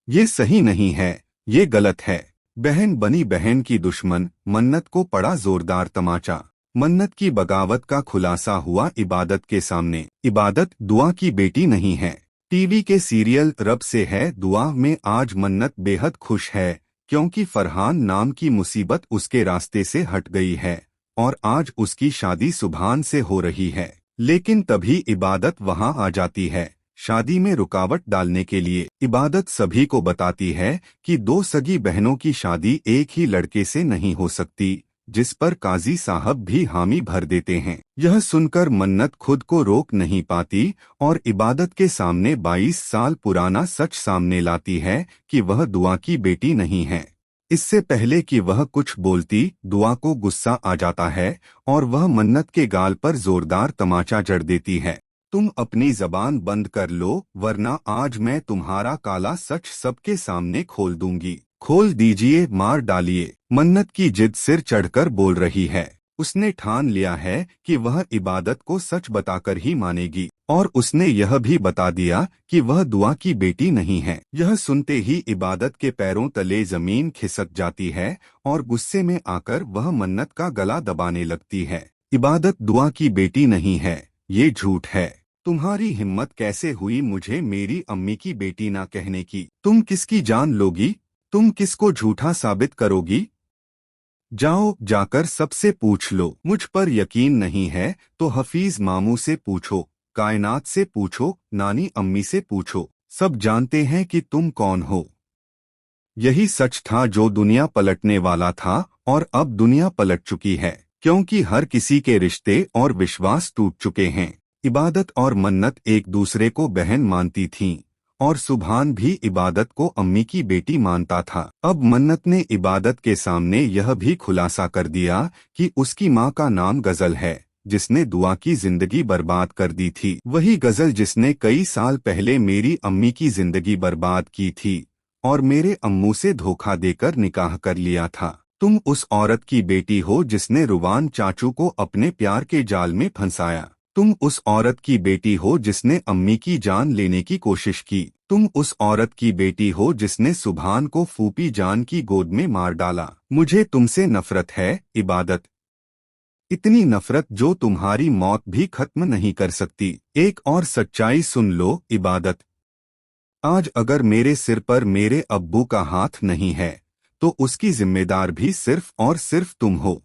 ये सही नहीं है, ये गलत है। बहन बनी बहन की दुश्मन, मन्नत को पड़ा जोरदार तमाचा। मन्नत की बगावत का खुलासा हुआ इबादत के सामने। इबादत दुआ की बेटी नहीं है। टीवी के सीरियल रब से है दुआ में आज मन्नत बेहद खुश है, क्योंकि फरहान नाम की मुसीबत उसके रास्ते से हट गई है और आज उसकी शादी सुभान से हो रही है। लेकिन तभी इबादत वहां आ जाती है, शादी में रुकावट डालने के लिए। इबादत सभी को बताती है कि दो सगी बहनों की शादी एक ही लड़के से नहीं हो सकती, जिस पर काजी साहब भी हामी भर देते हैं। यह सुनकर मन्नत खुद को रोक नहीं पाती और इबादत के सामने 22 साल पुराना सच सामने लाती है कि वह दुआ की बेटी नहीं है। इससे पहले कि वह कुछ बोलती, दुआ को गुस्सा आ जाता है और वह मन्नत के गाल पर जोरदार तमाचा जड़ देती है। तुम अपनी जबान बंद कर लो, वरना आज मैं तुम्हारा काला सच सबके सामने खोल दूंगी। खोल दीजिए, मार डालिए। मन्नत की जिद सिर चढ़कर बोल रही है। उसने ठान लिया है कि वह इबादत को सच बताकर ही मानेगी और उसने यह भी बता दिया कि वह दुआ की बेटी नहीं है। यह सुनते ही इबादत के पैरों तले जमीन खिसक जाती है और गुस्से में आकर वह मन्नत का गला दबाने लगती है। इबादत दुआ की बेटी नहीं है, ये झूठ है। तुम्हारी हिम्मत कैसे हुई मुझे मेरी अम्मी की बेटी ना कहने की? तुम किसकी जान लोगी? तुम किसको झूठा साबित करोगी? जाओ, जाकर सबसे पूछ लो। मुझ पर यकीन नहीं है तो हफीज मामू से पूछो, कायनात से पूछो, नानी अम्मी से पूछो। सब जानते हैं कि तुम कौन हो। यही सच था जो दुनिया पलटने वाला था और अब दुनिया पलट चुकी है, क्योंकि हर किसी के रिश्ते और विश्वास टूट चुके हैं। इबादत और मन्नत एक दूसरे को बहन मानती थीं और सुभान भी इबादत को अम्मी की बेटी मानता था। अब मन्नत ने इबादत के सामने यह भी खुलासा कर दिया कि उसकी माँ का नाम गजल है, जिसने दुआ की जिंदगी बर्बाद कर दी थी। वही गजल जिसने कई साल पहले मेरी अम्मी की जिंदगी बर्बाद की थी और मेरे अम्मू से धोखा देकर निकाह कर लिया था। तुम उस औरत की बेटी हो जिसने रुवान चाचू को अपने प्यार के जाल में फंसाया। तुम उस औरत की बेटी हो जिसने अम्मी की जान लेने की कोशिश की। तुम उस औरत की बेटी हो जिसने सुभान को फूफी जान की गोद में मार डाला। मुझे तुमसे नफरत है इबादत, इतनी नफरत जो तुम्हारी मौत भी खत्म नहीं कर सकती। एक और सच्चाई सुन लो इबादत, आज अगर मेरे सिर पर मेरे अब्बू का हाथ नहीं है तो उसकी जिम्मेदार भी सिर्फ और सिर्फ तुम हो।